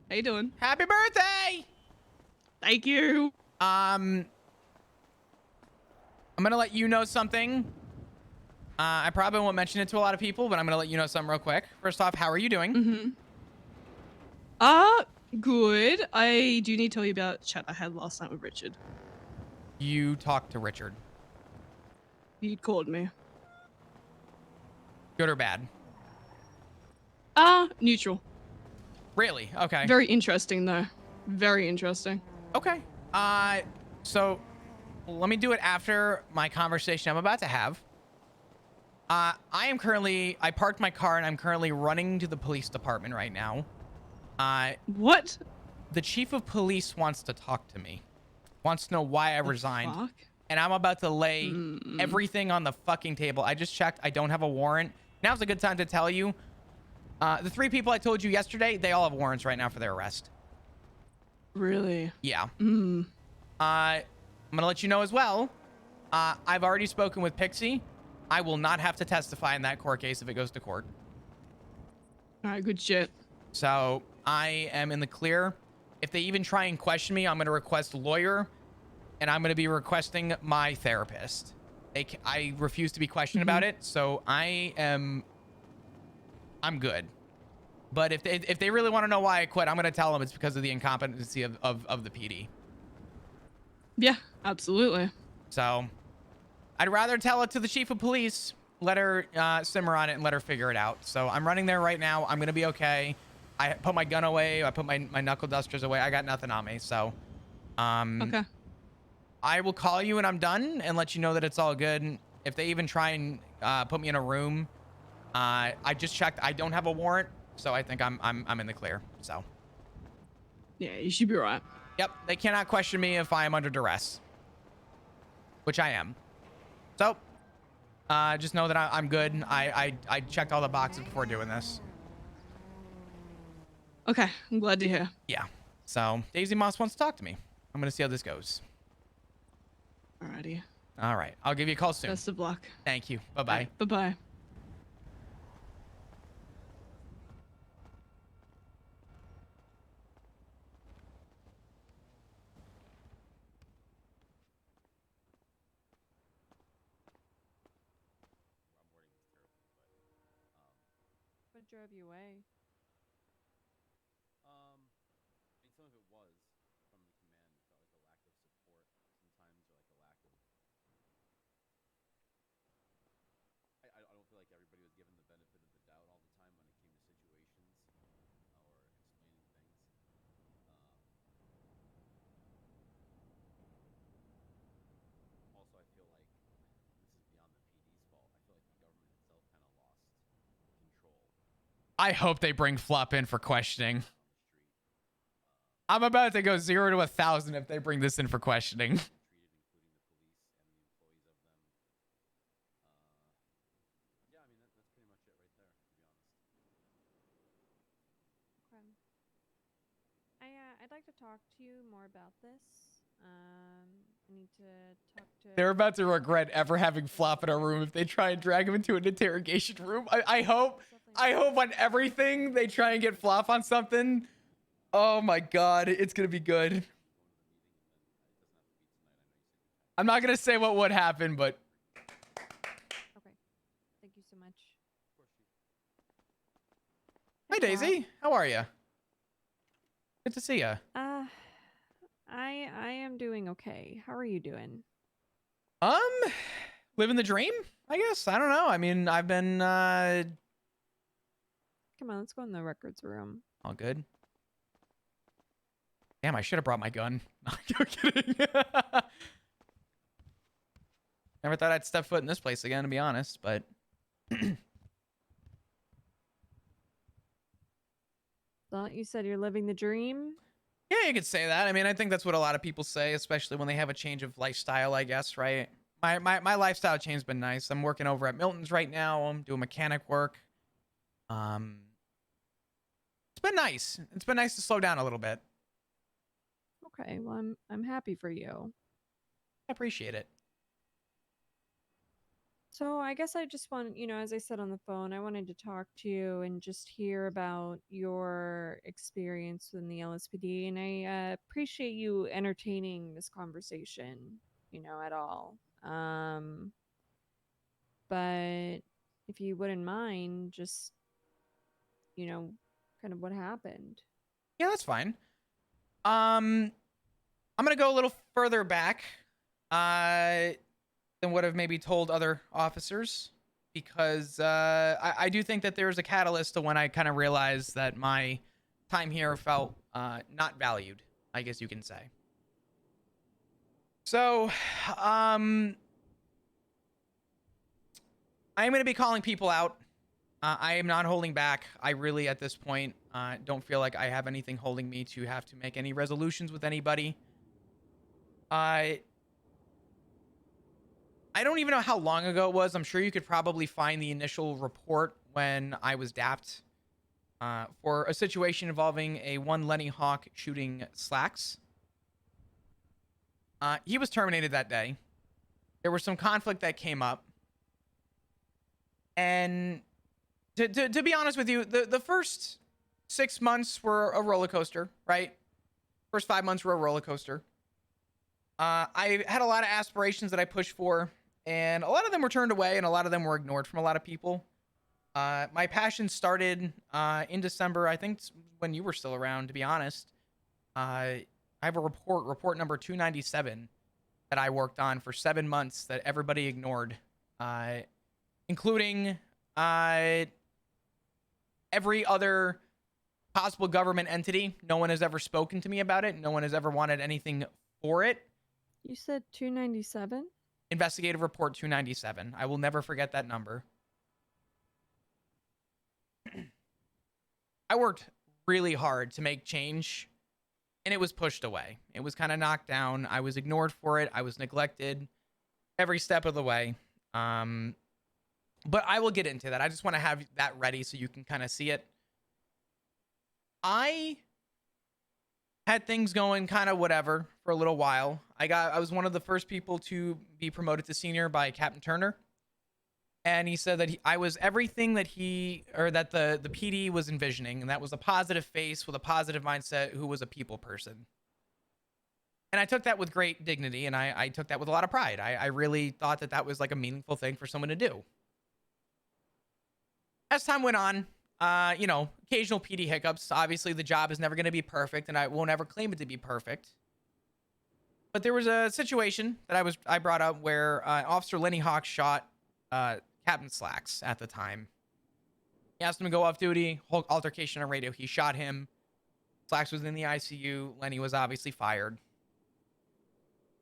How you doing? Happy birthday! Thank you. I'm gonna let you know something. I probably won't mention it to a lot of people, but I'm gonna let you know something real quick. First off, how are you doing? Mm-hmm. Good. I do need to tell you about a chat I had last night with Richard. You talked to Richard. He called me. Good or bad? Neutral. Really? Okay. Very interesting though. Very interesting. Okay. So let me do it after my conversation I'm about to have. I parked my car and I'm currently running to the police department right now. What? The chief of police wants to talk to me. Wants to know why I resigned. Fuck? And I'm about to lay everything on the fucking table. I just checked. I don't have a warrant. Now's a good time to tell you. The 3 people I told you yesterday, they all have warrants right now for their arrest. Really? Yeah. I'm gonna let you know as well. I've already spoken with Pixie. I will not have to testify in that court case if it goes to court. All right, good shit. So I am in the clear. If they even try and question me, I'm gonna request a lawyer, and I'm gonna be requesting my therapist. I refuse to be questioned about it, so I'm good. But if they really want to know why I quit, I'm gonna tell them it's because of the incompetency of the PD. Yeah, absolutely. So I'd rather tell it to the chief of police, let her simmer on it and let her figure it out. So I'm running there right now. I'm gonna be okay. I put my gun away. I put my knuckle dusters away. I got nothing on me. So Okay. I will call you when I'm done and let you know that it's all good. If they even try and put me in a room, I just checked. I don't have a warrant, so I think I'm in the clear. So Yeah, you should be right. yep, they cannot question me if I am under duress, which I am. So just know that I'm good. I checked all the boxes before doing this. Okay, I'm glad to hear. Yeah. So Daisy Moss wants to talk to me. I'm gonna see how this goes. Alrighty. All right. I'll give you a call soon. Best of luck. Thank you. Bye-bye. Right, bye-bye. What drove you away? And some of it was from the command. It felt like a lack of support sometimes, or like a lack of. I don't feel like everybody was given the benefit of the doubt all the time when it came to situations or explaining things. Also, I feel like this is beyond the PD's fault. I feel like the government itself kind of lost control. I hope they bring Flop in for questioning. I'm about to go 0 to 1,000 if they bring this in for questioning. I'd like to talk to you more about this. I need to talk to... They're about to regret ever having Flop in a room if they try and drag him into an interrogation room. I hope on everything they try and get Flop on something. Oh my god, it's gonna be good. I'm not gonna say what would happen, but... Okay. Thank you so much. Hi, Daisy. How are you? Good to see you. I am doing okay. How are you doing? Living the dream, I guess. I don't know. I mean, I've been, Come on, let's go in the records room. all good. Damn, I should have brought my gun. No kidding. Never thought I'd step foot in this place again, to be honest, but... Thought you said you're living the dream? Yeah, you could say that. I mean, I think that's what a lot of people say, especially when they have a change of lifestyle, I guess, right? My lifestyle change has been nice. I'm working over at Milton's right now. I'm doing mechanic work. It's been nice. It's been nice to slow down a little bit. Okay, well, I'm happy for you. I appreciate it. So I guess I just want, as I said on the phone, I wanted to talk to you and just hear about your experience in the LSPD. And I appreciate you entertaining this conversation, at all. But if you wouldn't mind, just, you know, kind of what happened. Yeah, that's fine. I'm gonna go a little further back uh, than what I've maybe told other officers because I do think that there's a catalyst to when I kind of realized that my time here felt not valued, I guess you can say. So, um, I'm going to be calling people out. I am not holding back. I really, at this point, don't feel like I have anything holding me to have to make any resolutions with anybody. I I don't even know how long ago it was. I'm sure you could probably find the initial report when I was dapped for a situation involving a one Lenny Hawk shooting slacks. He was terminated that day. There was some conflict that came up. And to be honest with you, the first 6 months were a roller coaster, right? First 5 months were a roller coaster. I had a lot of aspirations that I pushed for, and a lot of them were turned away, and a lot of them were ignored from a lot of people. My passion started in December, I think when you were still around, to be honest. I have a report number 297, that I worked on for 7 months that everybody ignored, uh, including every other possible government entity. No one has ever spoken to me about it. No one has ever wanted anything for it. You said 297? Investigative report 297. I will never forget that number. I worked really hard to make change, and it was pushed away. It was kind of knocked down. I was ignored for it. I was neglected every step of the way. But I will get into that. I just want to have that ready so you can kind of see it. I had things going kind of whatever for a little while. I was one of the first people to be promoted to senior by Captain Turner. And he said that I was everything that the PD was envisioning, and that was a positive face with a positive mindset who was a people person. And I took that with great dignity, and I took that with a lot of pride. I really thought that was like a meaningful thing for someone to do. As time went on, occasional PD hiccups. Obviously, the job is never going to be perfect, and I won't ever claim it to be perfect. But there was a situation that I brought up where Officer Lenny Hawk shot Captain Slacks at the time. He asked him to go off duty. Whole altercation on radio. He shot him. Slacks was in the ICU. Lenny was obviously fired.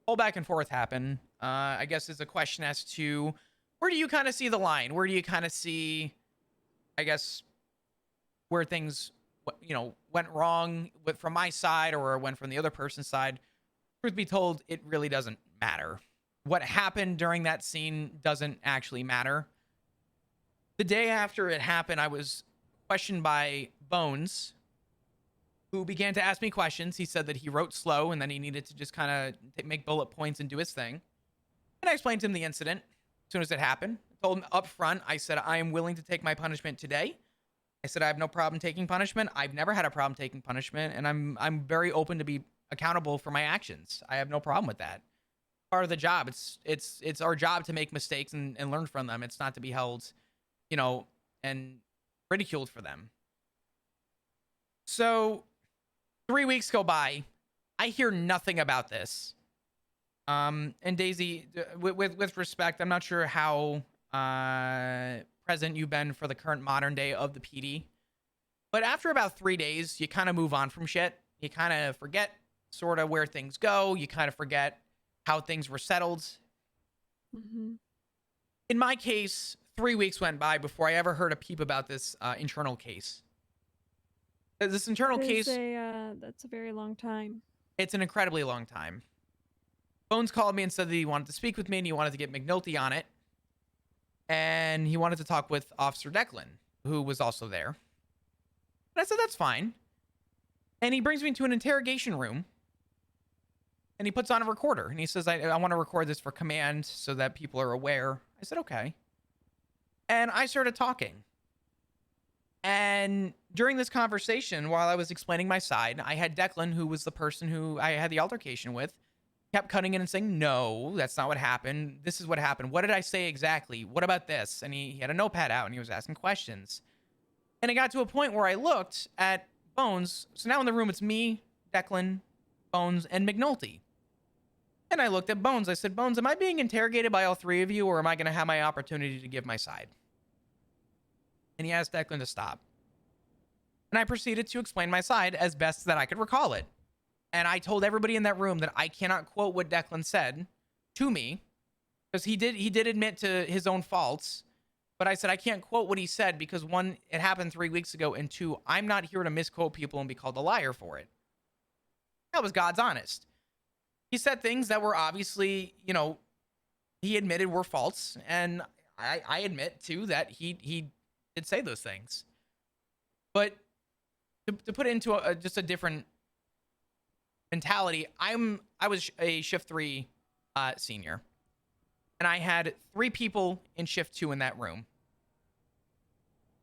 Whole back and forth happened. I guess it's a question as to where do you kind of see the line? Where do you kind of see, I guess, where things, went wrong from my side or went from the other person's side? Truth be told, it really doesn't matter. What happened during that scene doesn't actually matter. The day after it happened, I was questioned by Bones, who began to ask me questions. He said that he wrote slow and then he needed to just kind of make bullet points and do his thing. And I explained to him the incident as soon as it happened. I told him up front, I said, I am willing to take my punishment today. I said, I have no problem taking punishment. I've never had a problem taking punishment, and I'm very open to be accountable for my actions. I have no problem with that. Part of the job. It's our job to make mistakes and learn from them. It's not to be held, and ridiculed for them. So 3 weeks go by. I hear nothing about this. And Daisy, with respect, I'm not sure how present you've been for the current modern day of the PD. But after about 3 days, you kind of move on from shit. You kind of forget sort of where things go. You kind of forget how things were settled. Mm-hmm. In my case, 3 weeks went by before I ever heard a peep about this internal case. This internal case... That's a very long time. It's an incredibly long time. Bones called me and said that he wanted to speak with me and he wanted to get McNulty on it. And he wanted to talk with Officer Declan, who was also there. And I said, that's fine. And he brings me into an interrogation room. And he puts on a recorder. And he says, I want to record this for command so that people are aware. I said, okay. And I started talking. And during this conversation, while I was explaining my side, I had Declan, who was the person who I had the altercation with, kept cutting in and saying, no, that's not what happened. This is what happened. What did I say exactly? What about this? And he had a notepad out and he was asking questions. And it got to a point where I looked at Bones. So now in the room, it's me, Declan, Bones, and McNulty. And I looked at Bones. I said, Bones, am I being interrogated by all three of you, or am I going to have my opportunity to give my side? And he asked Declan to stop. And I proceeded to explain my side as best that I could recall it. And I told everybody in that room that I cannot quote what Declan said to me, because he did admit to his own faults. But I said, I can't quote what he said because, one, it happened 3 weeks ago, and two, I'm not here to misquote people and be called a liar for it. That was God's honest. He said things that were obviously, he admitted were false. And I admit, too, that he did say those things. But to put it into just a different mentality, I was a shift 3 senior. And I had 3 people in shift 2 in that room.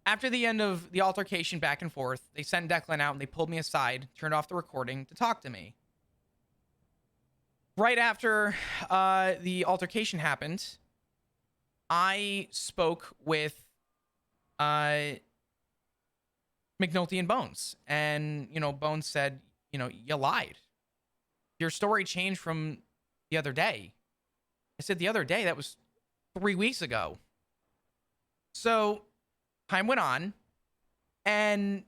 After the end of the altercation back and forth, they sent Declan out and they pulled me aside, turned off the recording to talk to me. Right after the altercation happened, I spoke with McNulty and Bones. And, Bones said, you lied. Your story changed from the other day. I said, the other day? That was 3 weeks ago. So time went on, and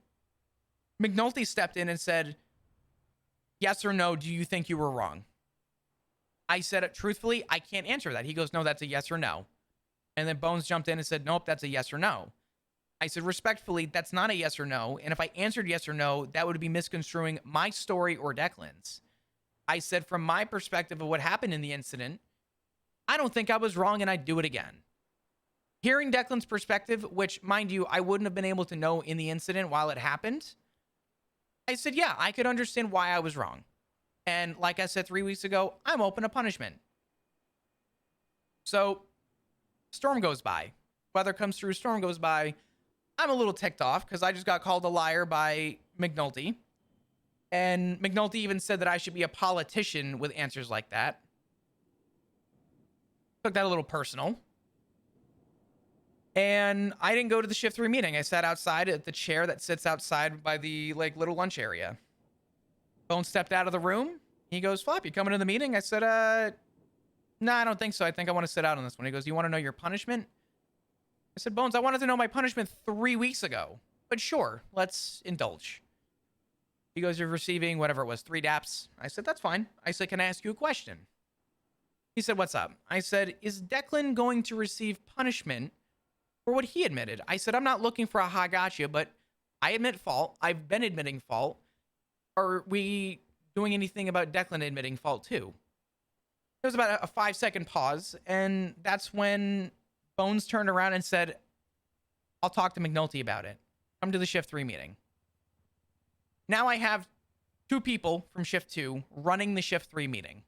McNulty stepped in and said, yes or no, do you think you were wrong? I said, truthfully, I can't answer that. He goes, no, that's a yes or no. And then Bones jumped in and said, nope, that's a yes or no. I said, respectfully, that's not a yes or no. And if I answered yes or no, that would be misconstruing my story or Declan's. I said, from my perspective of what happened in the incident, I don't think I was wrong, and I'd do it again. Hearing Declan's perspective, which, mind you, I wouldn't have been able to know in the incident while it happened, I said, yeah, I could understand why I was wrong. And like I said 3 weeks ago, I'm open to punishment. So, storm goes by. Weather comes through, storm goes by. I'm a little ticked off because I just got called a liar by McNulty. And McNulty even said that I should be a politician with answers like that. Took that a little personal. And I didn't go to the shift 3 meeting. I sat outside at the chair that sits outside by the little lunch area. Bones stepped out of the room. He goes, Flop, you coming to the meeting? I said, no, I don't think so. I think I want to sit out on this one. He goes, you want to know your punishment? I said, Bones, I wanted to know my punishment 3 weeks ago. But sure, let's indulge. He goes, you're receiving whatever it was, 3 daps. I said, that's fine. I said, can I ask you a question? He said, what's up? I said, is Declan going to receive punishment for what he admitted? I said, I'm not looking for a ha gotcha, but I admit fault. I've been admitting fault. Are we doing anything about Declan admitting fault too? There was about a 5-second pause, and that's when Bones turned around and said, I'll talk to McNulty about it. Come to the shift 3 meeting. Now I have 2 people from shift 2 running the shift 3 meeting.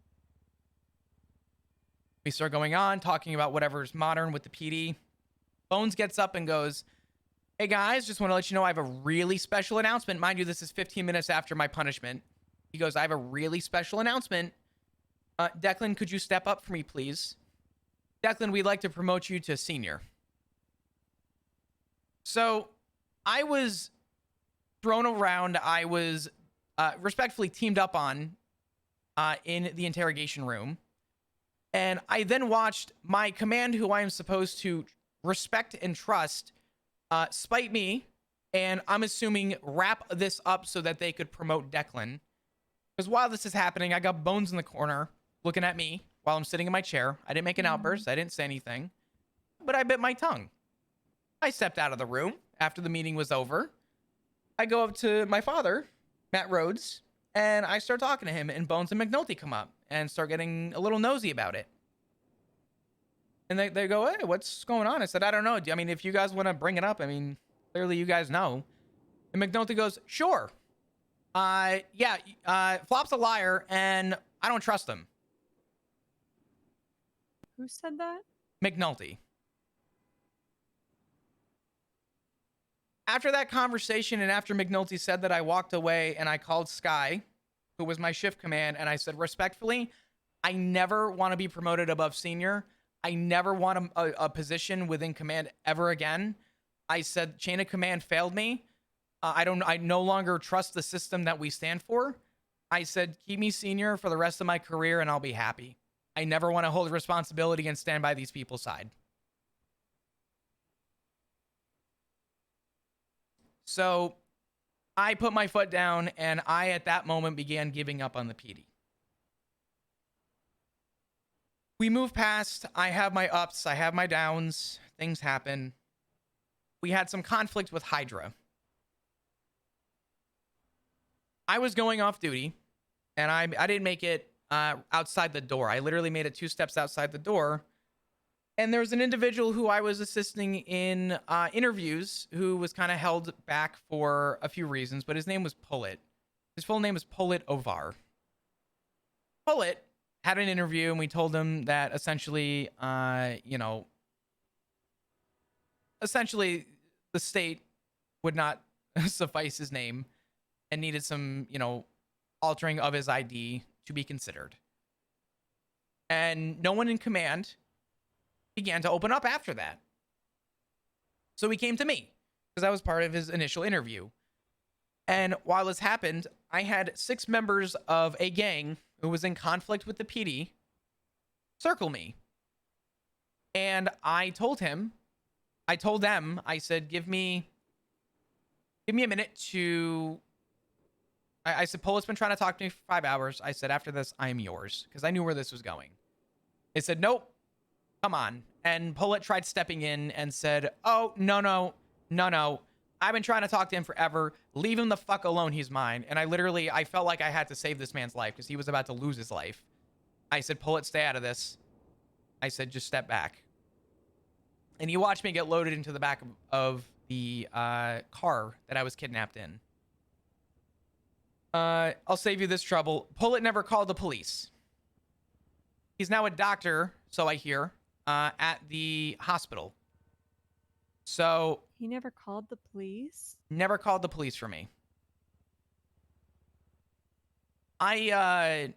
We start going on, talking about whatever's modern with the PD. Bones gets up and goes, hey guys, just want to let you know I have a really special announcement. Mind you, this is 15 minutes after my punishment. He goes, I have a really special announcement. Declan, could you step up for me, please? Declan, we'd like to promote you to senior. So I was thrown around. I was respectfully teamed up on in the interrogation room. And I then watched my command, who I am supposed to respect and trust, spite me, and I'm assuming wrap this up so that they could promote Declan. Because while this is happening, I got Bones in the corner looking at me while I'm sitting in my chair. I didn't make an outburst. I didn't say anything, but I bit my tongue. I stepped out of the room after the meeting was over. I go up to my father, Matt Rhodes, and I start talking to him, and Bones and McNulty come up and start getting a little nosy about it. And they go, hey, what's going on? I said, I don't know. I mean, if you guys want to bring it up, I mean, clearly you guys know. And McNulty goes, sure. Flop's a liar, and I don't trust him. Who said that? McNulty. After that conversation and after McNulty said that, I walked away and I called Sky, who was my shift command, and I said, respectfully, I never want to be promoted above senior. I never want a position within command ever again. I said, chain of command failed me. I no longer trust the system that we stand for. I said, keep me senior for the rest of my career and I'll be happy. I never want to hold responsibility and stand by these people's side. So I put my foot down and I, at that moment, began giving up on the PD. We move past. I have my ups. I have my downs. Things happen. We had some conflict with Hydra. I was going off duty, and I didn't make it outside the door. I literally made it 2 steps outside the door. And there was an individual who I was assisting in interviews who was kind of held back for a few reasons, but his name was Pullet. His full name was Pullet Ovar. Pullet had an interview, and we told him that essentially, essentially the state would not suffice his name and needed some, altering of his ID to be considered. And no one in command began to open up after that. So he came to me because I was part of his initial interview. And while this happened, I had 6 members of a gang who was in conflict with the PD circle me. And I told them, I said, give me a minute to... I said, Polet's been trying to talk to me for 5 hours. I said, after this, I am yours. Because I knew where this was going. They said, nope. Come on. And Polet tried stepping in and said, oh, no. I've been trying to talk to him forever. Leave him the fuck alone. He's mine. And I felt like I had to save this man's life because he was about to lose his life. I said, Polet, stay out of this. I said, just step back. And he watched me get loaded into the back of the car that I was kidnapped in. I'll save you this trouble. Polet never called the police. He's now a doctor, so I hear, at the hospital. So... He never called the police? Never called the police for me. I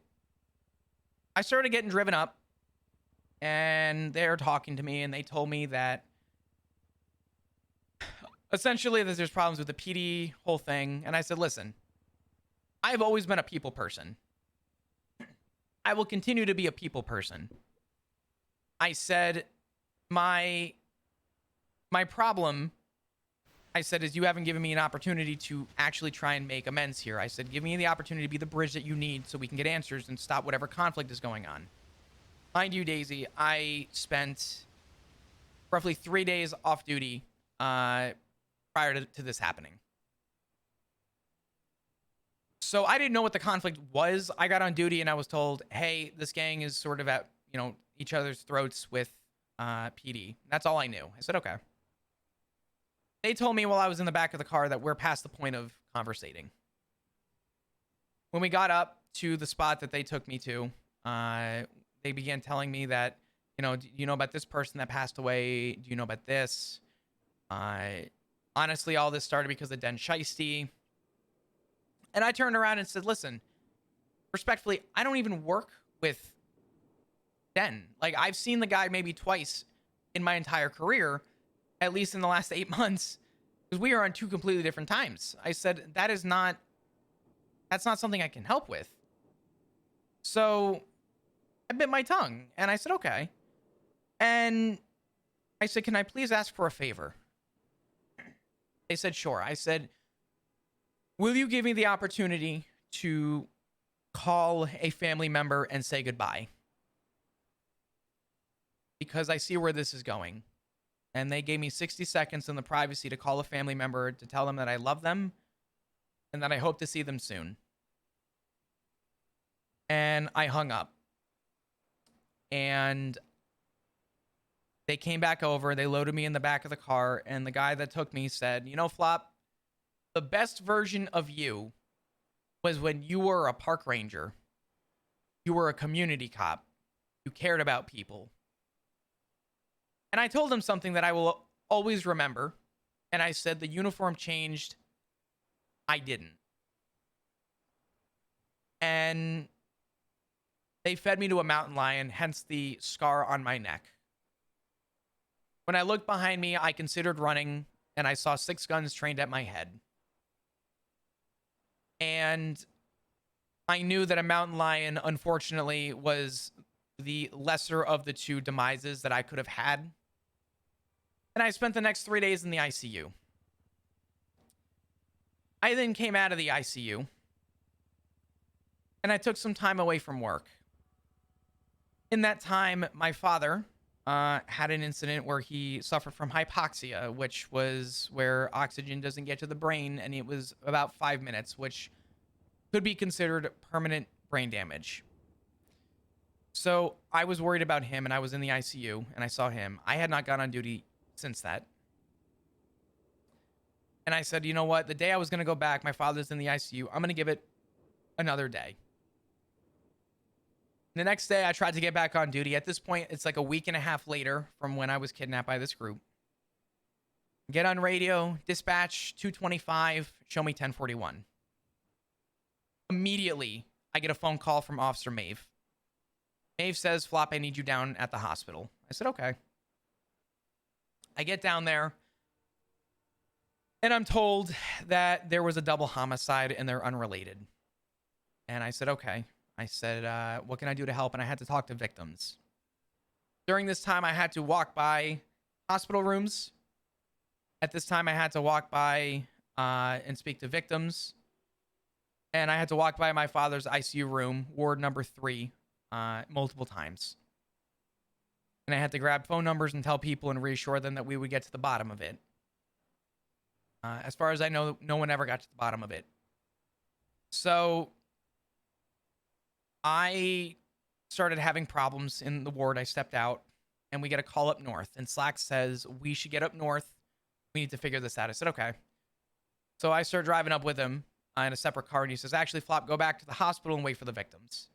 started getting driven up, and they're talking to me, and they told me that essentially that there's problems with the PD whole thing. And I said, listen, I've always been a people person. I will continue to be a people person. I said, my problem, I said, is you haven't given me an opportunity to actually try and make amends here. I said, give me the opportunity to be the bridge that you need so we can get answers and stop whatever conflict is going on. Mind you, Daisy, I spent roughly 3 days off duty prior to this happening. So I didn't know what the conflict was. I got on duty and I was told, hey, this gang is sort of at, each other's throats with PD. That's all I knew. I said, okay. They told me while I was in the back of the car that we're past the point of conversating. When we got up to the spot that they took me to, they began telling me that, do you know about this person that passed away? Do you know about this? Honestly, all this started because of Den Shiesty. And I turned around and said, listen, respectfully, I don't even work with Den. Like, I've seen the guy maybe twice in my entire career, at least in the last 8 months, because we are on 2 completely different times. I said, that's not something I can help with. So I bit my tongue and I said, okay. And I said, can I please ask for a favor? They said, sure. I said, will you give me the opportunity to call a family member and say goodbye? Because I see where this is going. And they gave me 60 seconds in the privacy to call a family member to tell them that I love them and that I hope to see them soon. And I hung up. And they came back over. They loaded me in the back of the car. And the guy that took me said, Flop, the best version of you was when you were a park ranger. You were a community cop. You cared about people. And I told him something that I will always remember. And I said, the uniform changed. I didn't. And they fed me to a mountain lion, hence the scar on my neck. When I looked behind me, I considered running, and I saw 6 guns trained at my head. And I knew that a mountain lion, unfortunately, was the lesser of the 2 demises that I could have had. And I spent the next 3 days in the ICU. I then came out of the ICU, and I took some time away from work. In that time, my father had an incident where he suffered from hypoxia, which was where oxygen doesn't get to the brain, and it was about 5 minutes, which could be considered permanent brain damage. So I was worried about him, and I was in the ICU, and I saw him. I had not gone on duty since that. And I said, you know what? The day I was going to go back, my father's in the ICU. I'm going to give it another day. The next day, I tried to get back on duty. At this point, it's like a week and a half later from when I was kidnapped by this group. Get on radio, dispatch 225, show me 1041. Immediately, I get a phone call from Officer Maeve. Maeve says, Flop, I need you down at the hospital. I said, okay. I get down there, and I'm told that there was a double homicide and they're unrelated. And I said, okay. I said, what can I do to help? And I had to talk to victims. During this time, I had to walk by hospital rooms. At this time, I had to walk by and speak to victims. And I had to walk by my father's ICU room, ward number 3, multiple times. And I had to grab phone numbers and tell people and reassure them that we would get to the bottom of it. As far as I know, no one ever got to the bottom of it. So I started having problems in the ward. I stepped out, and we get a call up north. And Slack says, we should get up north. We need to figure this out. I said, okay. So I start driving up with him in a separate car, and he says, actually, Flop, go back to the hospital and wait for the victims.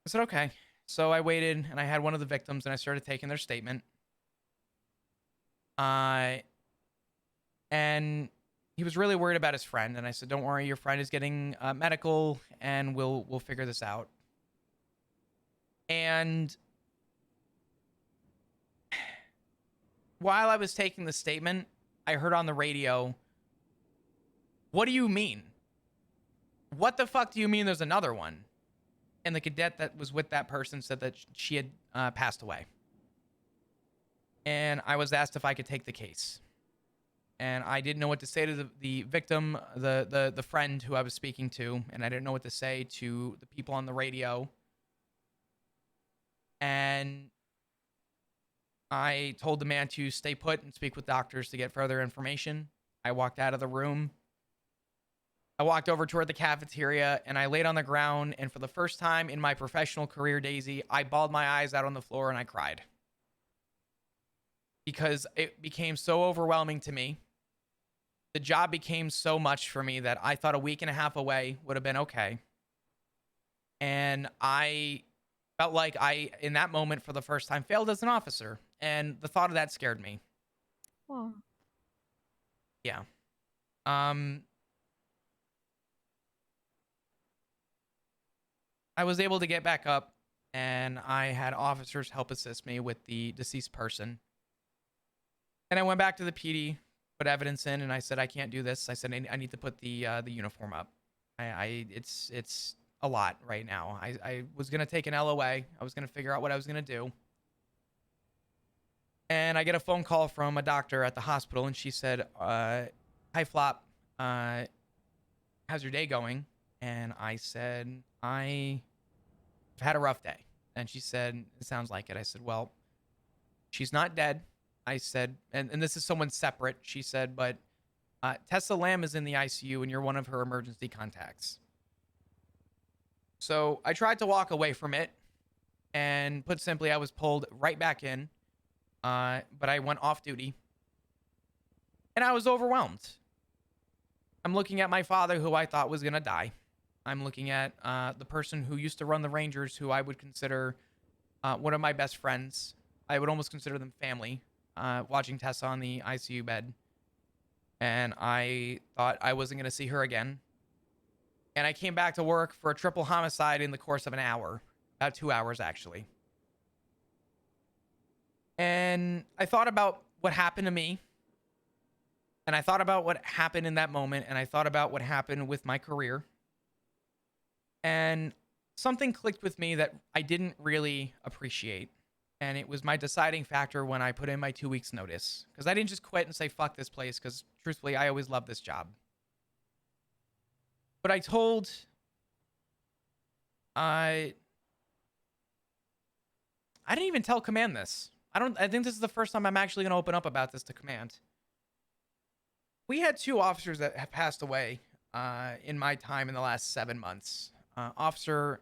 I said, okay. So I waited, and I had one of the victims, and I started taking their statement. And he was really worried about his friend, and I said, don't worry, your friend is getting medical, and we'll figure this out. And while I was taking the statement, I heard on the radio, what do you mean? What the fuck do you mean there's another one? And the cadet that was with that person said that she had passed away. And I was asked if I could take the case. And I didn't know what to say to the victim, the friend who I was speaking to, and I didn't know what to say to the people on the radio. And I told the man to stay put and speak with doctors to get further information. I walked out of the room. I walked over toward the cafeteria, and I laid on the ground, and for the first time in my professional career, Daisy, I bawled my eyes out on the floor and I cried. Because it became so overwhelming to me. The job became so much for me that I thought a week and a half away would have been okay. And I felt like I, in that moment, for the first time, failed as an officer. And the thought of that scared me. Wow. Yeah. I was able to get back up, and I had officers help assist me with the deceased person. And I went back to the PD, put evidence in, and I said, I can't do this. I said, I need to put the uniform up. It's a lot right now. I was going to take an LOA. I was going to figure out what I was going to do. And I get a phone call from a doctor at the hospital, and she said, hi, Flop. How's your day going? And I said, I've had a rough day. And she said, it sounds like it. I said, well, she's not dead. I said, and this is someone separate. She said, but Tessa Lamb is in the ICU and you're one of her emergency contacts. So I tried to walk away from it, and put simply, I was pulled right back in. But I went off duty, and I was overwhelmed. I'm looking at my father, who I thought was going to die. I'm looking at the person who used to run the Rangers, who I would consider one of my best friends. I would almost consider them family. watching Tessa on the ICU bed. And I thought I wasn't going to see her again. And I came back to work for a triple homicide in the course of an hour. About 2 hours, actually. And I thought about what happened to me. And I thought about what happened in that moment. And I thought about what happened with my career. And something clicked with me that I didn't really appreciate. And it was my deciding factor when I put in my 2 weeks notice. Because I didn't just quit and say, fuck this place. Because truthfully, I always loved this job. But I told... I didn't even tell Command this. I think this is the first time I'm actually going to open up about this to Command. We had 2 officers that have passed away in my time in the last 7 months. Officer,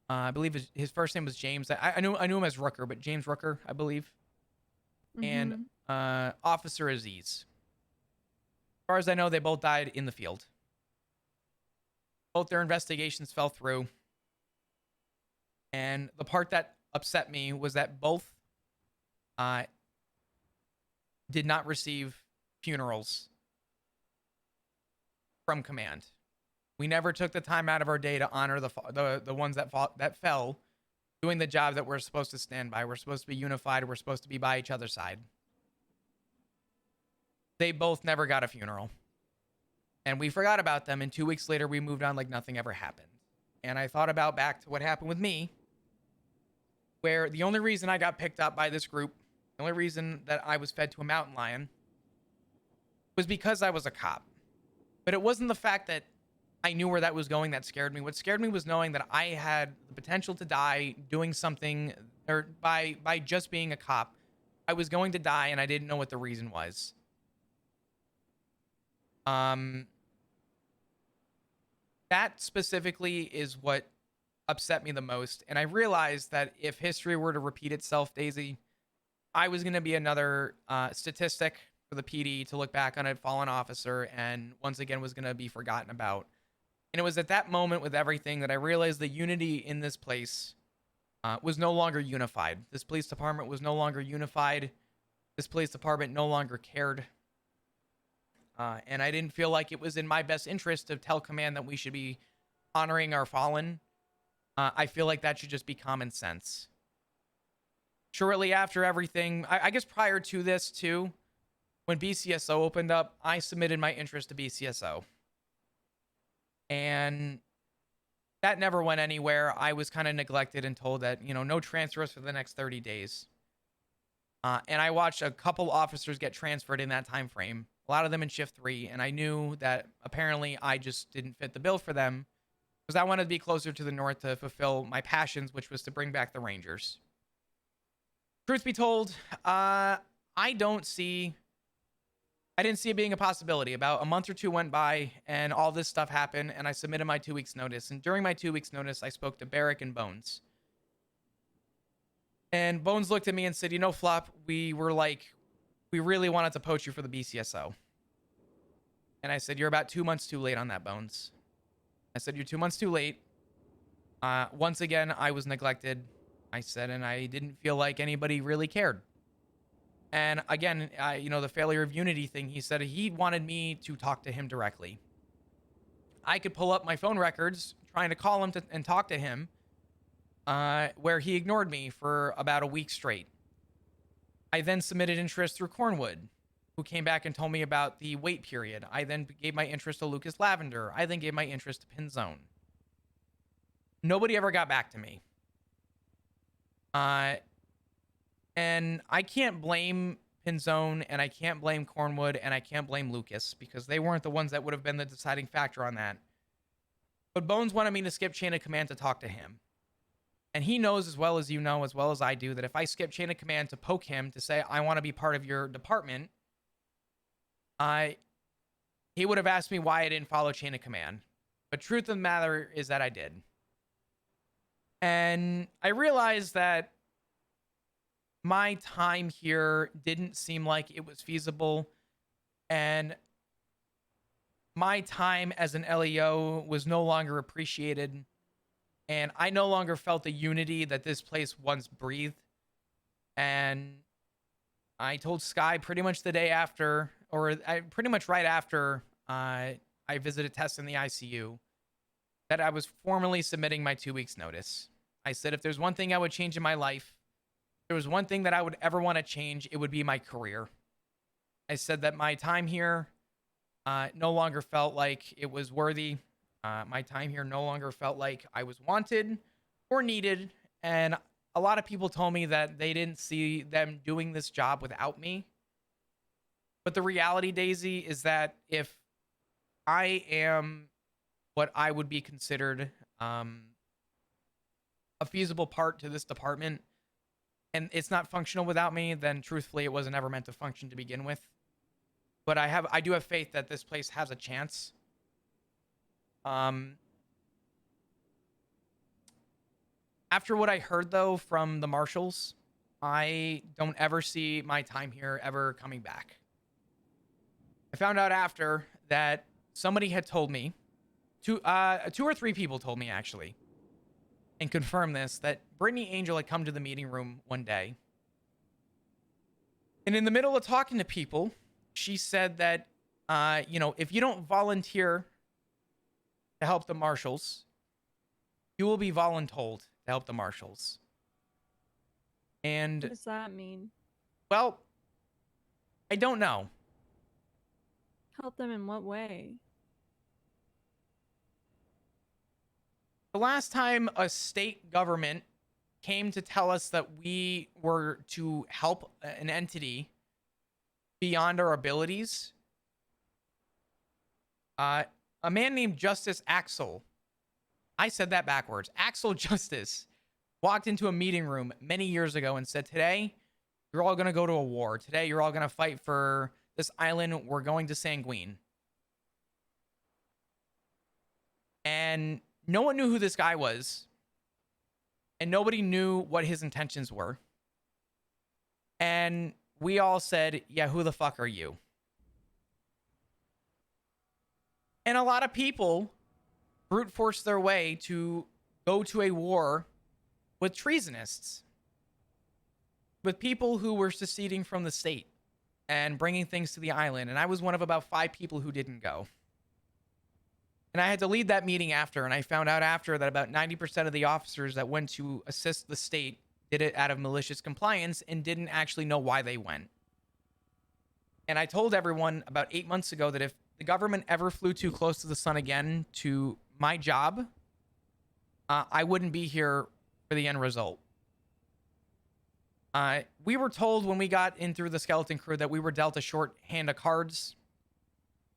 I believe his first name was James. I knew him as Rooker, but James Rooker, I believe. And Officer Aziz. As far as I know, they both died in the field. Both their investigations fell through. And the part that upset me was that both did not receive funerals from Command. We never took the time out of our day to honor the ones that fell, doing the job that we're supposed to stand by. We're supposed to be unified. We're supposed to be by each other's side. They both never got a funeral. And we forgot about them, and 2 weeks later, we moved on like nothing ever happened. And I thought about back to what happened with me, where the only reason I got picked up by this group, the only reason that I was fed to a mountain lion, was because I was a cop. But it wasn't the fact that I knew where that was going that scared me. What scared me was knowing that I had the potential to die doing something, or by just being a cop. I was going to die, and I didn't know what the reason was. That specifically is what upset me the most. And I realized that if history were to repeat itself, Daisy, I was going to be another statistic for the PD to look back on a fallen officer and once again was going to be forgotten about. And it was at that moment with everything that I realized the unity in this place was no longer unified. This police department was no longer unified. This police department no longer cared. And I didn't feel like it was in my best interest to tell Command that we should be honoring our fallen. I feel like that should just be common sense. Shortly after everything, I guess prior to this too, when BCSO opened up, I submitted my interest to BCSO. And that never went anywhere. I was kind of neglected and told that, no transfers for the next 30 days. And I watched a couple officers get transferred in that time frame. A lot of them in shift 3, and I knew that apparently I just didn't fit the bill for them because I wanted to be closer to the north to fulfill my passions, which was to bring back the Rangers. Truth be told, I didn't see it being a possibility. About a month or 2 went by, and all this stuff happened, and I submitted my 2 weeks notice. And during my 2 weeks notice, I spoke to Barrick and Bones. And Bones looked at me and said, Flop, we really wanted to poach you for the BCSO. And I said, you're about 2 months too late on that, Bones. I said, you're 2 months too late. Once again, I was neglected. I said, and I didn't feel like anybody really cared. And again, the failure of unity thing, he said he wanted me to talk to him directly. I could pull up my phone records trying to call him and talk to him, where he ignored me for about a week straight. I then submitted interest through Cornwood, who came back and told me about the wait period. I then gave my interest to Lucas Lavender. I then gave my interest to Pinzone. Nobody ever got back to me. And I can't blame Pinzone, and I can't blame Cornwood, and I can't blame Lucas, because they weren't the ones that would have been the deciding factor on that. But Bones wanted me to skip chain of command to talk to him. And he knows as well as you know, as well as I do, that if I skip chain of command to poke him to say, I want to be part of your department, he would have asked me why I didn't follow chain of command. But truth of the matter is that I did. And I realized that my time here didn't seem like it was feasible. And my time as an LEO was no longer appreciated. And I no longer felt the unity that this place once breathed. And I told Sky pretty much the day after, pretty much right after I visited Tess in the ICU, that I was formally submitting my 2 weeks notice. I said if there's one thing I would change in my life, if there was one thing that I would ever want to change, it would be my career. I said that my time here no longer felt like it was worthy. My time here no longer felt like I was wanted or needed. And a lot of people told me that they didn't see them doing this job without me. But the reality, Daisy, is that if I am what I would be considered a feasible part to this department, and it's not functional without me, then truthfully, it wasn't ever meant to function to begin with. But I do have faith that this place has a chance. After what I heard though from the marshals, I don't ever see my time here ever coming back. I found out after that somebody had told me, two or three people told me actually, and confirmed this, that Brittany Angel had come to the meeting room one day. And in the middle of talking to people, she said that, if you don't volunteer to help the marshals, you will be voluntold to help the marshals. What And, does that mean? well, I don't know. Help them in what way? The last time a state government came to tell us that we were to help an entity beyond our abilities, a man named Justice Axel, I said that backwards, Axel Justice, walked into a meeting room many years ago and said, today, you're all going to go to a war. Today, you're all going to fight for this island. We're going to Sanguine. And no one knew who this guy was. And nobody knew what his intentions were. And we all said, yeah, who the fuck are you? And a lot of people brute forced their way to go to a war with treasonists, with people who were seceding from the state and bringing things to the island. And I was one of about 5 people who didn't go. And I had to lead that meeting after, and I found out after that about 90% of the officers that went to assist the state did it out of malicious compliance and didn't actually know why they went. And I told everyone about 8 months ago that if the government ever flew too close to the sun again to my job, I wouldn't be here for the end result. We were told when we got in through the skeleton crew that we were dealt a short hand of cards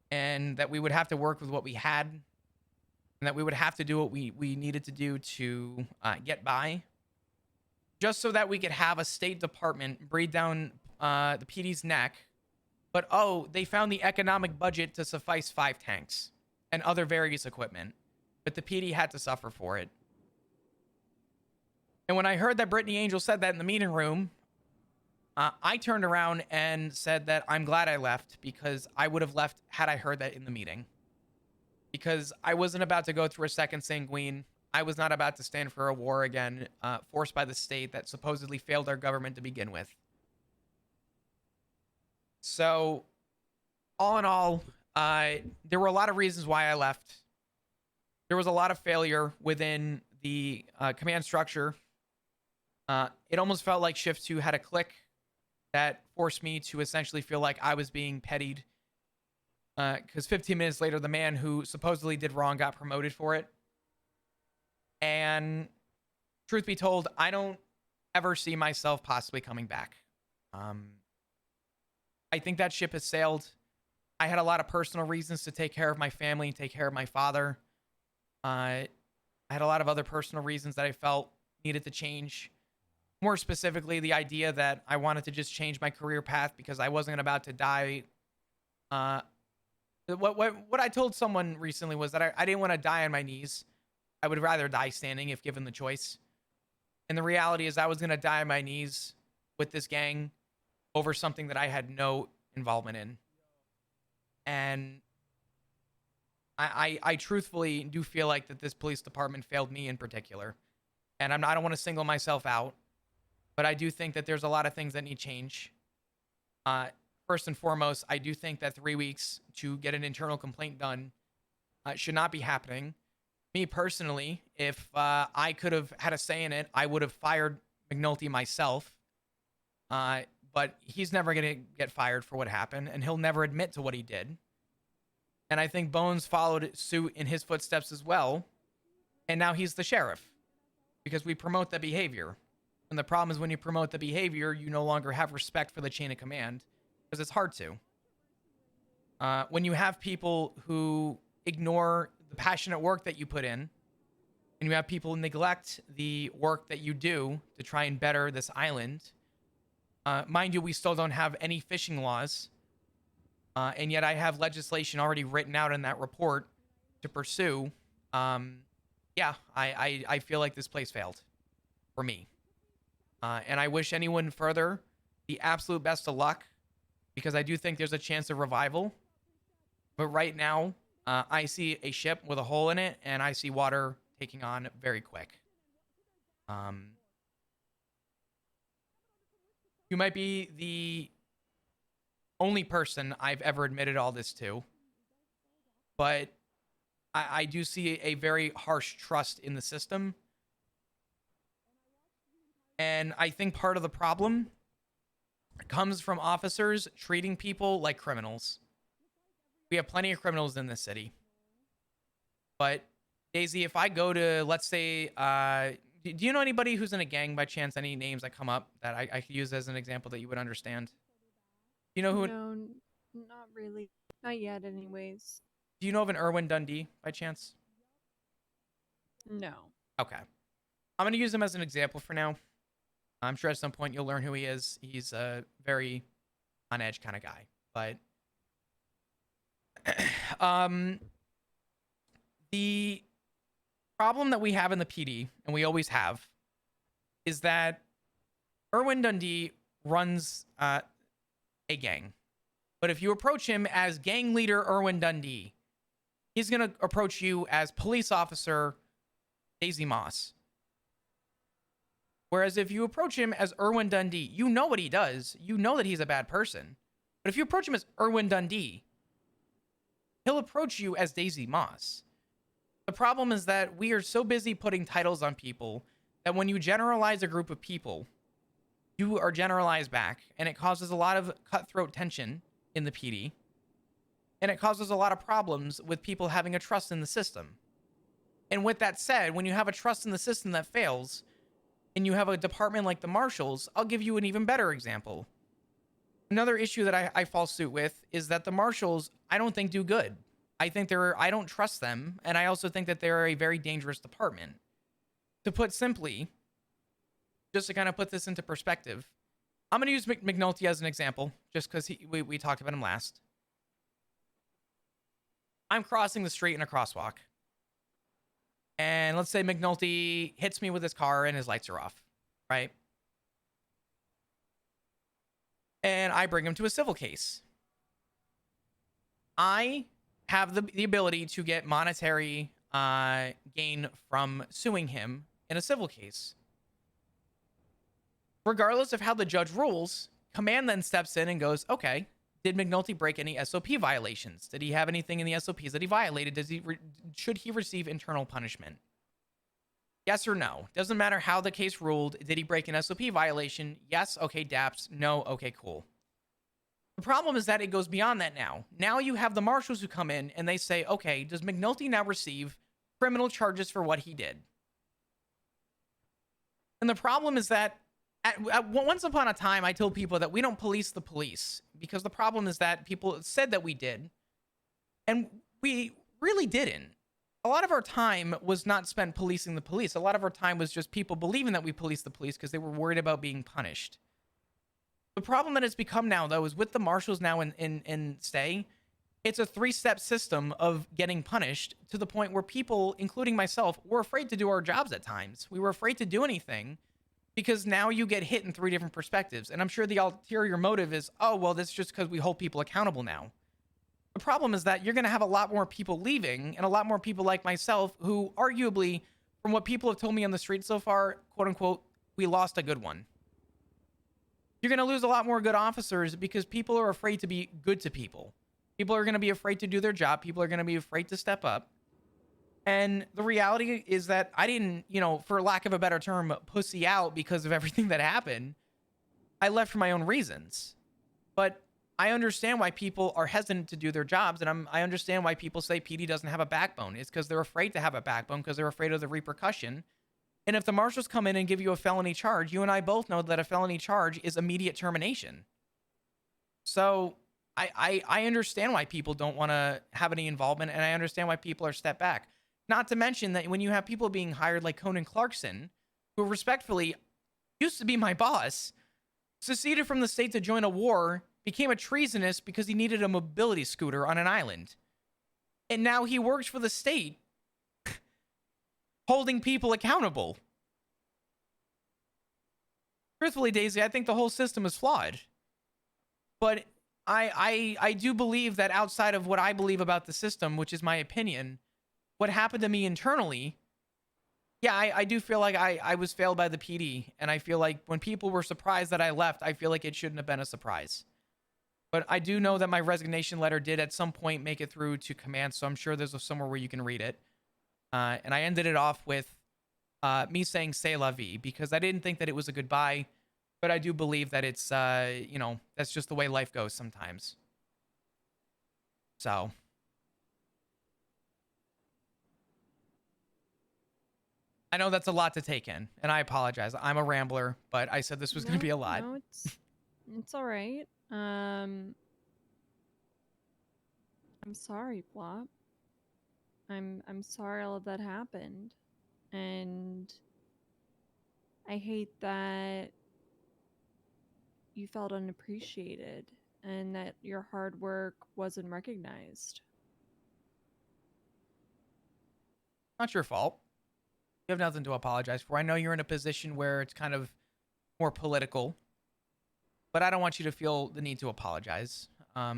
and that we would have to work with what we had and that we would have to do what we needed to do to get by, just so that we could have a state department breathe down the PD's neck. But, they found the economic budget to suffice 5 tanks and other various equipment. But the PD had to suffer for it. And when I heard that Brittany Angel said that in the meeting room, I turned around and said that I'm glad I left, because I would have left had I heard that in the meeting. Because I wasn't about to go through a second Sanguine. I was not about to stand for a war again, forced by the state that supposedly failed our government to begin with. So, all in all, there were a lot of reasons why I left. There was a lot of failure within the command structure. It almost felt like Shift 2 had a click that forced me to essentially feel like I was being pettied. Because 15 minutes later, the man who supposedly did wrong got promoted for it. And truth be told, I don't ever see myself possibly coming back. I think that ship has sailed. I had a lot of personal reasons to take care of my family, take care of my father. I had a lot of other personal reasons that I felt needed to change. More specifically, the idea that I wanted to just change my career path because I wasn't about to die. What I told someone recently was that I didn't want to die on my knees. I would rather die standing if given the choice. And the reality is I was going to die on my knees with this gang over something that I had no involvement in. And I truthfully do feel like that this police department failed me in particular. And I don't want to single myself out, but I do think that there's a lot of things that need change. First and foremost, I do think that 3 weeks to get an internal complaint done should not be happening. Me personally, if I could have had a say in it, I would have fired McNulty myself. But he's never going to get fired for what happened, and he'll never admit to what he did. And I think Bones followed suit in his footsteps as well. And now he's the sheriff because we promote the behavior. And the problem is when you promote the behavior, you no longer have respect for the chain of command because it's hard to. When you have people who ignore the passionate work that you put in, and you have people neglect the work that you do to try and better this island, mind you, we still don't have any fishing laws. And yet I have legislation already written out in that report to pursue. Yeah, I feel like this place failed for me. And I wish anyone further the absolute best of luck because I do think there's a chance of revival. But right now, I see a ship with a hole in it and I see water taking on very quick. You might be the only person I've ever admitted all this to, but I do see a very harsh trust in the system. And I think part of the problem comes from officers treating people like criminals. We have plenty of criminals in this city. But Daisy, if I go to, let's say, do you know anybody who's in a gang by chance? Any names that come up that I could use as an example that you would understand? You know who? No, not really. Not yet, anyways. Do you know of an Erwin Dundee by chance? No. Okay. I'm going to use him as an example for now. I'm sure at some point you'll learn who he is. He's a very on edge kind of guy. But the problem that we have in the PD, and we always have, is that Erwin Dundee runs a gang. But if you approach him as gang leader Erwin Dundee, he's going to approach you as police officer Daisy Moss. Whereas if you approach him as Erwin Dundee, you know what he does. You know that he's a bad person. But if you approach him as Erwin Dundee, he'll approach you as Daisy Moss. The problem is that we are so busy putting titles on people that when you generalize a group of people, you are generalized back, and it causes a lot of cutthroat tension in the PD, and it causes a lot of problems with people having a trust in the system. And with that said, when you have a trust in the system that fails, and you have a department like the Marshals, I'll give you an even better example. Another issue that I fall suit with is that the Marshals, I don't think do good. I don't trust them, and I also think that they're a very dangerous department. To put simply, just to kind of put this into perspective, I'm going to use McNulty as an example, just because we talked about him last. I'm crossing the street in a crosswalk. And let's say McNulty hits me with his car and his lights are off, right? And I bring him to a civil case. I have the ability to get monetary gain from suing him in a civil case. Regardless of how the judge rules, command then steps in and goes, okay, did McNulty break any SOP violations? Did he have anything in the SOPs that he violated? Should he receive internal punishment? Yes or no? Doesn't matter how the case ruled. Did he break an SOP violation? Yes. Okay, DAPS. No. Okay, cool. The problem is that it goes beyond that now. Now you have the Marshals who come in and they say, okay, does McNulty now receive criminal charges for what he did? And the problem is that once upon a time, I told people that we don't police the police because the problem is that people said that we did, and we really didn't. A lot of our time was not spent policing the police. A lot of our time was just people believing that we police the police because they were worried about being punished. The problem that it's become now, though, is with the Marshals now in stay, it's a 3-step system of getting punished to the point where people, including myself, were afraid to do our jobs at times. We were afraid to do anything because now you get hit in 3 different perspectives. And I'm sure the ulterior motive is, oh, well, that's just because we hold people accountable now. The problem is that you're going to have a lot more people leaving and a lot more people like myself who arguably, from what people have told me on the street so far, quote unquote, we lost a good one. you're going to lose a lot more good officers because people are afraid to be good to people. People are going to be afraid to do their job. People are going to be afraid to step up. And the reality is that I didn't, for lack of a better term, pussy out because of everything that happened. I left for my own reasons. But I understand why people are hesitant to do their jobs. And I understand why people say PD doesn't have a backbone. It's because they're afraid to have a backbone because they're afraid of the repercussion. And if the marshals come in and give you a felony charge, you and I both know that a felony charge is immediate termination. So I understand why people don't want to have any involvement, and I understand why people are step back. Not to mention that when you have people being hired like Conan Clarkson, who respectfully used to be my boss, seceded from the state to join a war, became a treasonous because he needed a mobility scooter on an island. And now he works for the state, holding people accountable. Truthfully, Daisy, I think the whole system is flawed. But I do believe that outside of what I believe about the system, which is my opinion, what happened to me internally, yeah, I do feel like I was failed by the PD. And I feel like when people were surprised that I left, I feel like it shouldn't have been a surprise. But I do know that my resignation letter did at some point make it through to command, so I'm sure there's somewhere where you can read it. And I ended it off with me saying "C'est la vie" because I didn't think that it was a goodbye, but I do believe that it's that's just the way life goes sometimes. So I know that's a lot to take in, and I apologize. I'm a rambler, but I said this was going to be a lot. No, it's all right. I'm sorry, Flop. I'm sorry all of that happened. And I hate that you felt unappreciated and that your hard work wasn't recognized. Not your fault. You have nothing to apologize for. I know you're in a position where it's kind of more political, but I don't want you to feel the need to apologize. I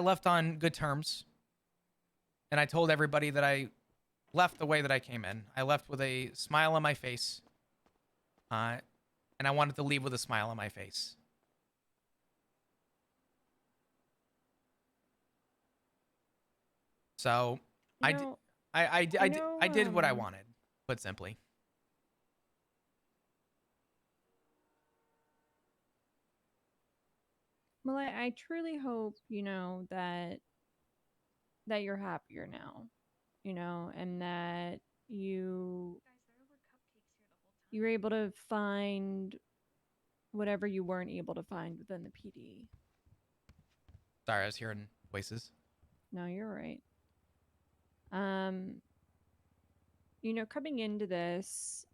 left on good terms, and I told everybody that I left the way that I came in. I left with a smile on my face, and I wanted to leave with a smile on my face. So I did what I wanted, put simply. Well, I truly hope, that you're happier now, and that you're able to find whatever you weren't able to find within the PD. Sorry, I was hearing voices. No, you're right. Coming into this,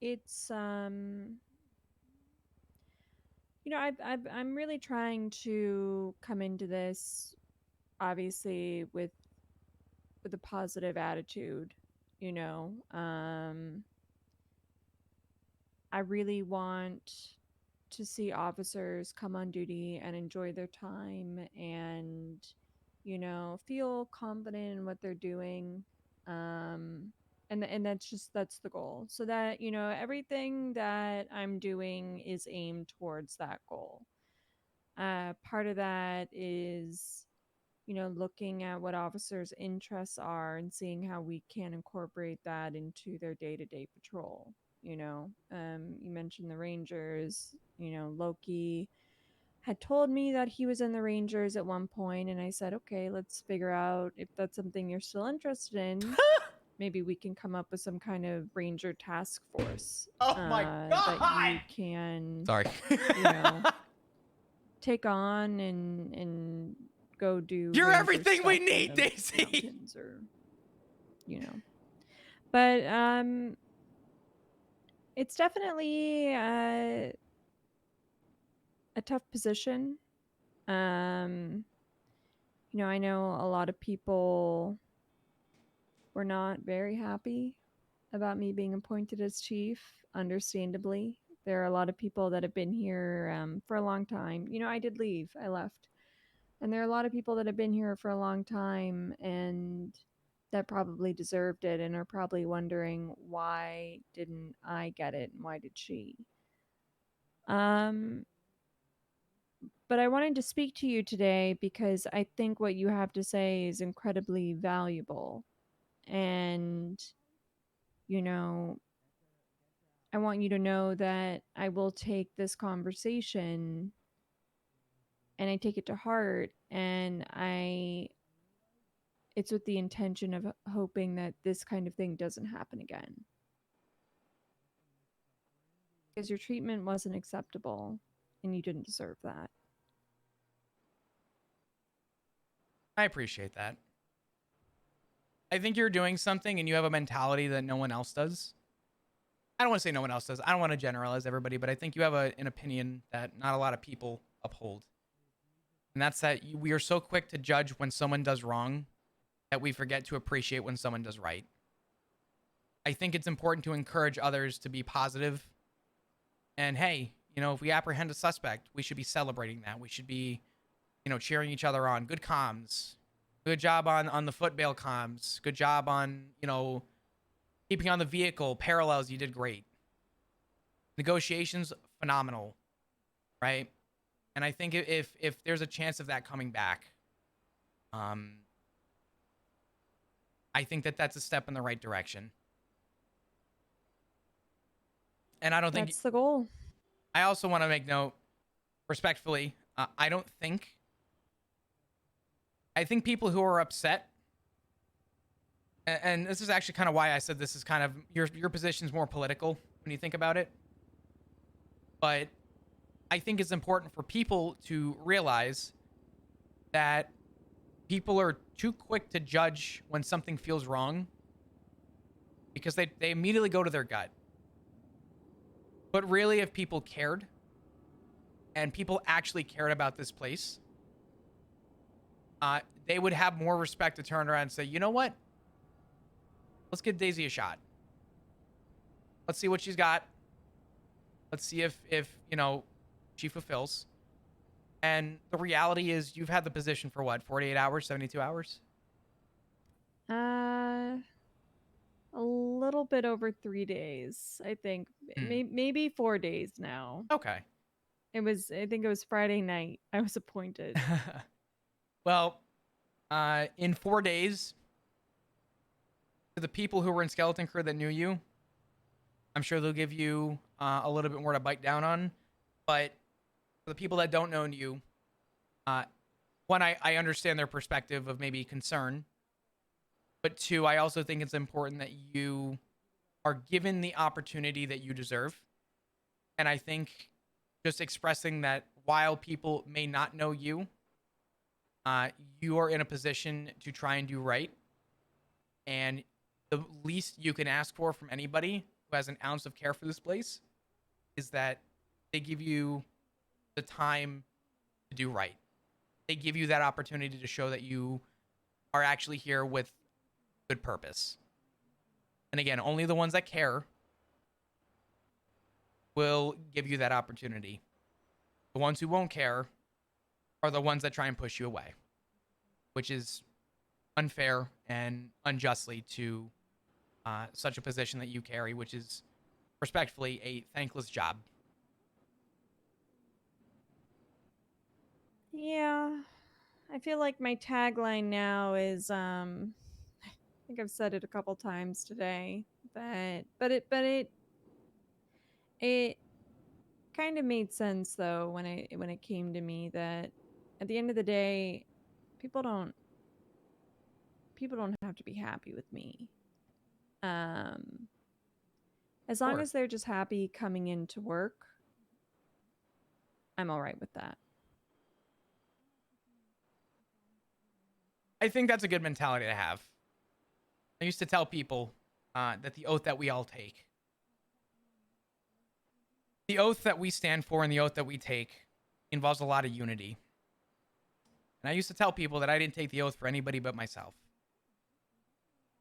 it's I'm really trying to come into this obviously with a positive attitude, you know. I really want to see officers come on duty and enjoy their time and feel confident in what they're doing. And that's the goal, so that everything that I'm doing is aimed towards that goal. Part of that is looking at what officers' interests are and seeing how we can incorporate that into their day-to-day patrol. You mentioned the Rangers. Loki had told me that he was in the Rangers at one point, and I said, okay, let's figure out if that's something you're still interested in. Maybe we can come up with some kind of Ranger task force. Oh my God! That you can, Sorry. take on and go do. You're Ranger everything we stuff need, in the Daisy. mountains or, but it's definitely a tough position. I know a lot of people were not very happy about me being appointed as chief, understandably. There are a lot of people that have been here for a long time. I did leave, I left. And there are a lot of people that have been here for a long time and that probably deserved it and are probably wondering, why didn't I get it and why did she? Um, but I wanted to speak to you today because I think what you have to say is incredibly valuable. And, you know, I want you to know that I will take this conversation and I take it to heart, and it's with the intention of hoping that this kind of thing doesn't happen again. Because your treatment wasn't acceptable and you didn't deserve that. I appreciate that. I think you're doing something and you have a mentality that no one else does. I don't want to say no one else does. I don't want to generalize everybody, but I think you have an opinion that not a lot of people uphold. And that's that we are so quick to judge when someone does wrong that we forget to appreciate when someone does right. I think it's important to encourage others to be positive. And hey, if we apprehend a suspect, we should be celebrating that. We should be, cheering each other on. Good comms. Good job on the foot bail comms. Good job on, keeping on the vehicle. Parallels, you did great. Negotiations, phenomenal. Right? And I think if there's a chance of that coming back, I think that's a step in the right direction. And I don't think That's the goal. I also want to make note, respectfully, I think people who are upset, and this is actually kind of why I said this is kind of your position is more political when you think about it. But I think it's important for people to realize that people are too quick to judge when something feels wrong because they immediately go to their gut. But really, if people cared and people actually cared about this place, they would have more respect to turn around and say, you know what? Let's give Daisy a shot. Let's see what she's got. Let's see if she fulfills. And the reality is you've had the position for what, 48 hours, 72 hours? A little bit over 3 days, I think. Maybe 4 days now. Okay. I think it was Friday night I was appointed. Well, in 4 days, to the people who were in Skeleton Crew that knew you, I'm sure they'll give you a little bit more to bite down on. But for the people that don't know you, one, I understand their perspective of maybe concern. But two, I also think it's important that you are given the opportunity that you deserve. And I think just expressing that while people may not know you, you are in a position to try and do right. And the least you can ask for from anybody who has an ounce of care for this place is that they give you the time to do right. They give you that opportunity to show that you are actually here with good purpose. And again, only the ones that care will give you that opportunity. The ones who won't care are the ones that try and push you away, which is unfair and unjustly to such a position that you carry, which is respectfully a thankless job. Yeah. I feel like my tagline now is I think I've said it a couple times today, but it kind of made sense though when it came to me that at the end of the day, people don't have to be happy with me. As long Sure. as they're just happy coming into work, I'm all right with that. I think that's a good mentality to have. I used to tell people that the oath that we all take, the oath that we stand for and the oath that we take involves a lot of unity. And I used to tell people that I didn't take the oath for anybody but myself.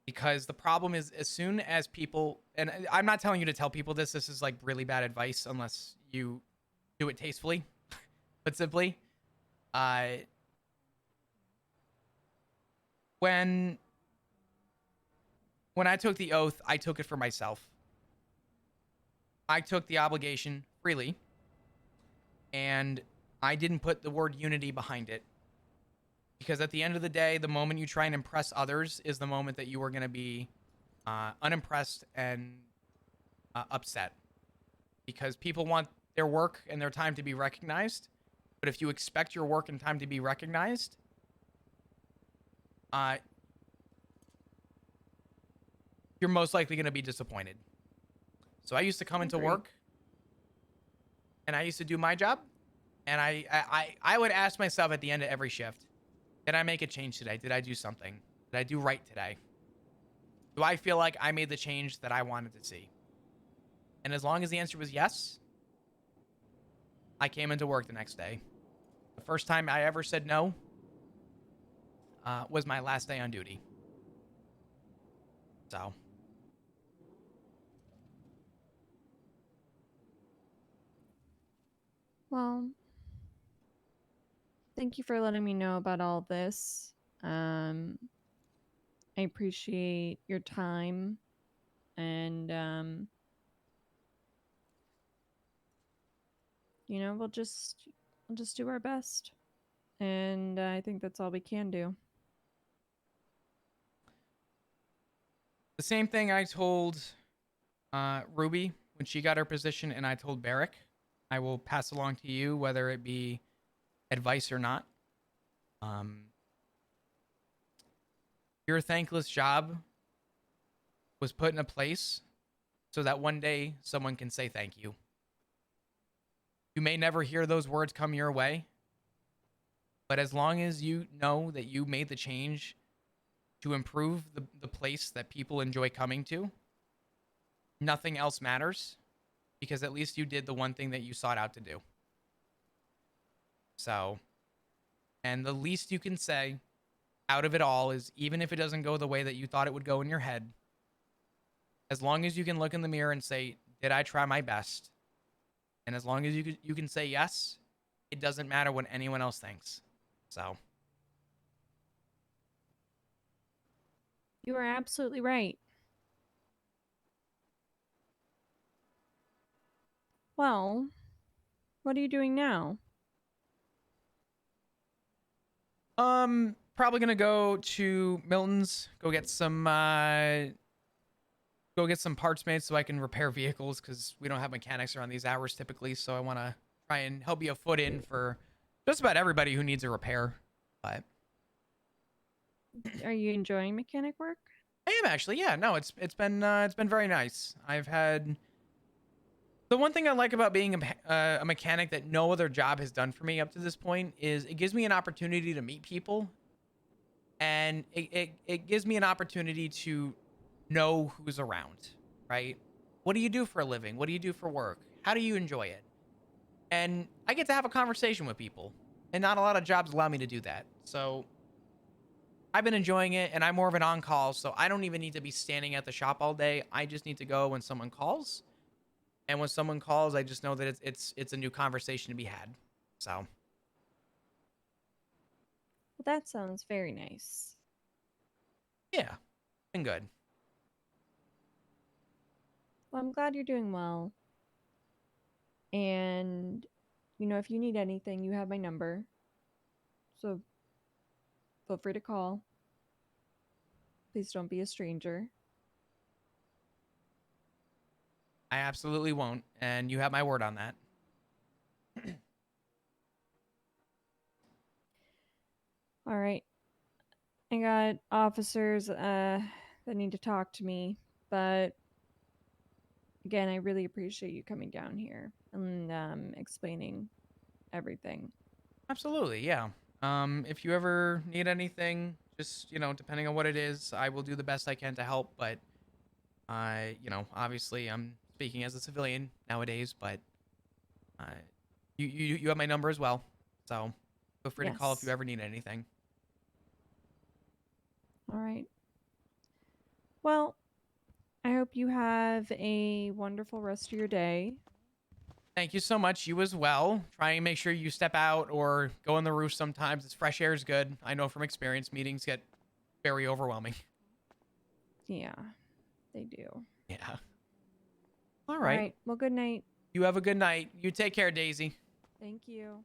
Because the problem is, as soon as people, and I'm not telling you to tell people this is like really bad advice unless you do it tastefully, but simply, when when I took the oath, I took it for myself. I took the obligation freely, and I didn't put the word unity behind it. Because at the end of the day, the moment you try and impress others is the moment that you are going to be unimpressed and upset. Because people want their work and their time to be recognized. But if you expect your work and time to be recognized, you're most likely going to be disappointed. So I used to come into Agreed. work and I used to do my job. And I would ask myself at the end of every shift, did I make a change today? Did I do something? Did I do right today? Do I feel like I made the change that I wanted to see? And as long as the answer was yes, I came into work the next day. The first time I ever said no was my last day on duty. So. Well, thank you for letting me know about all this. I appreciate your time, and we'll just do our best, and I think that's all we can do. The same thing I told Ruby when she got her position, and I told Barrick. I will pass along to you, whether it be advice or not. Your thankless job was put in a place so that one day someone can say thank you. You may never hear those words come your way, but as long as you know that you made the change to improve the place that people enjoy coming to, nothing else matters, because at least you did the one thing that you sought out to do. So, and the least you can say out of it all is, even if it doesn't go the way that you thought it would go in your head, as long as you can look in the mirror and say, did I try my best? And as long as you can say yes, it doesn't matter what anyone else thinks. So. You are absolutely right. Well, what are you doing now? Probably gonna go to Milton's, go get some parts made so I can repair vehicles, because we don't have mechanics around these hours typically. So I want to try and help you a foot in for just about everybody who needs a repair. But Are you enjoying mechanic work? I am actually, yeah. No, it's been very nice. I've had the one thing I like about being a mechanic that no other job has done for me up to this point is it gives me an opportunity to meet people, and it gives me an opportunity to know who's around, right? What do you do for a living? What do you do for work? How do you enjoy it? And I get to have a conversation with people, and not a lot of jobs allow me to do that. So I've been enjoying it, and I'm more of an on-call, so I don't even need to be standing at the shop all day. I just need to go when someone calls. And when someone calls, I just know that it's a new conversation to be had. So. Well, that sounds very nice. Yeah, been good. Well, I'm glad you're doing well. And, if you need anything, you have my number. So feel free to call. Please don't be a stranger. I absolutely won't, and you have my word on that. All right. I got officers that need to talk to me, but again, I really appreciate you coming down here and explaining everything. Absolutely, yeah. If you ever need anything, just, depending on what it is, I will do the best I can to help. But obviously I'm speaking as a civilian nowadays, but uh, you have my number as well. So feel free to call if you Yes. ever need anything. All right. Well, I hope you have a wonderful rest of your day. Thank you so much. You as well. Try and make sure you step out or go on the roof sometimes. It's fresh air is good. I know from experience, meetings get very overwhelming. Yeah, they do. Yeah. All All right. right. Well, good night. You have a good night. You take care, Daisy. Thank you.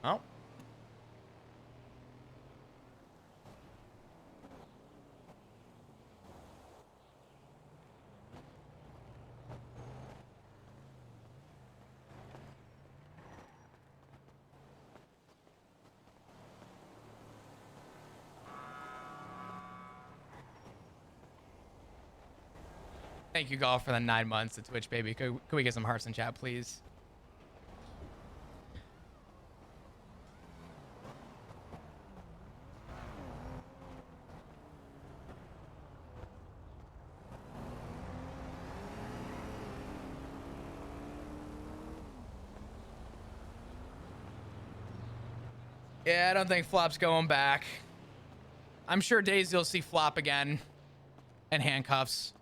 Oh. Thank you, Golf, for the 9 months to Twitch, baby. Could we get some hearts in chat, please? Yeah, I don't think Flop's going back. I'm sure Daisy will see Flop again. And handcuffs.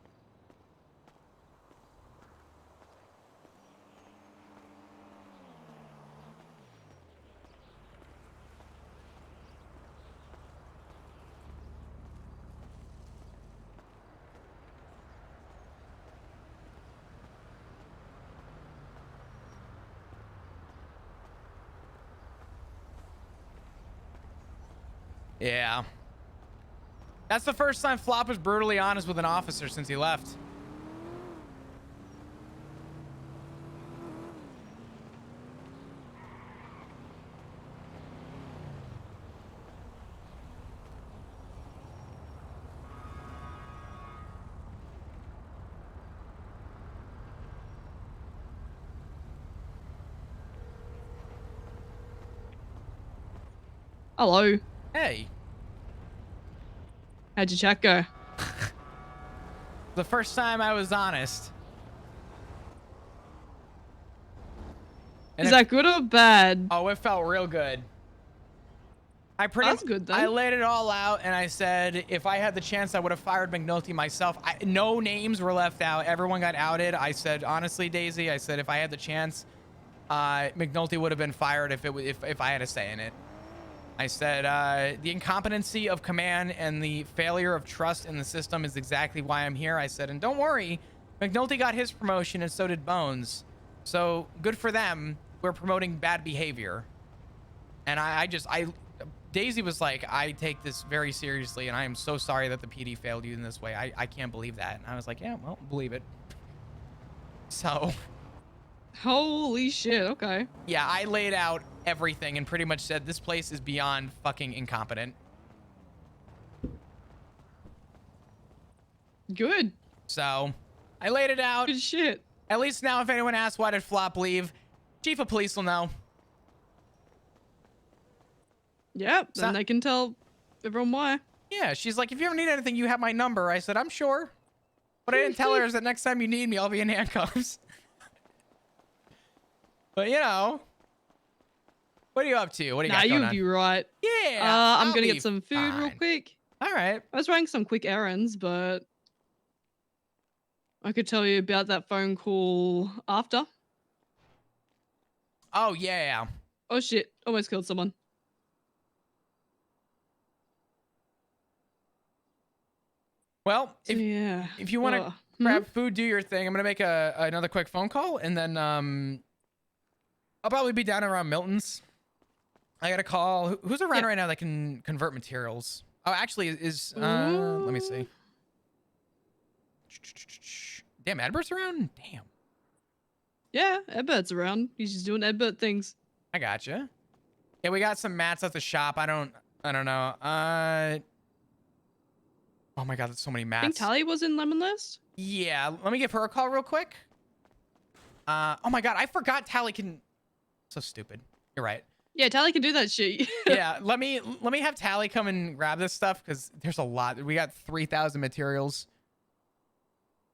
Yeah. That's the first time Flop was brutally honest with an officer since he left. Hello. Hey. How'd your chat go? The first time I was honest. And Is that good or bad? Oh, it felt real good. That's good then. I laid it all out and I said if I had the chance I would have fired McNulty myself. No names were left out. Everyone got outed. I said honestly, Daisy, I said if I had the chance, McNulty would have been fired if I had a say in it. I said the incompetency of command and the failure of trust in the system is exactly why I'm here. I said, and don't worry, McNulty got his promotion and so did Bones. So good for them. We're promoting bad behavior. And Daisy was like, I take this very seriously and I am so sorry that the PD failed you in this way. I can't believe that. And I was like, yeah, well, believe it. So. Holy shit, okay. Yeah, I laid out everything and pretty much said this place is beyond fucking incompetent. Good. So, I laid it out. Good shit. At least now if anyone asks why did Flop leave, Chief of Police will know. Yep, then they can tell everyone why. Yeah, she's like, if you ever need anything, you have my number. I said, I'm sure. What I didn't tell her is that next time you need me, I'll be in handcuffs. But, you know. What are you up to? What do you got going you'll on? be right. Yeah. I'm gonna get some food real quick. All right. I was running some quick errands, but I could tell you about that phone call after. Oh, yeah. Oh shit, almost killed someone. Well, So, yeah. if you want to grab food, do your thing. I'm going to make another quick phone call, and then I'll probably be down around Milton's. I got a call. Who's around right now that can convert materials? Oh, actually, let me see. Damn, Edbert's around? Damn. Yeah, Edbert's around. He's just doing Edbert things. I gotcha. Yeah, we got some mats at the shop. I don't know. Oh my god, there's so many mats. I think Tally was in Lemon List. Yeah, let me give her a call real quick. Oh my god, I forgot Tally can. So stupid. You're right. Yeah, Tally can do that shit. Yeah, let me have Tally come and grab this stuff because there's a lot. We got 3,000 materials.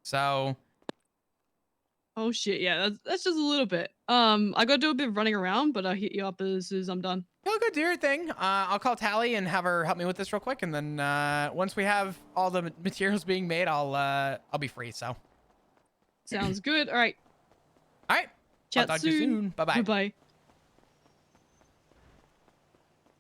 So. Oh shit, yeah, that's just a little bit. I gotta do a bit of running around, but I'll hit you up as soon as I'm done. Go do your thing. I'll call Tally and have her help me with this real quick, and then once we have all the materials being made, I'll be free. So. Sounds good. All right. All right. I'll Chat talk to you soon. Bye bye. Bye-bye.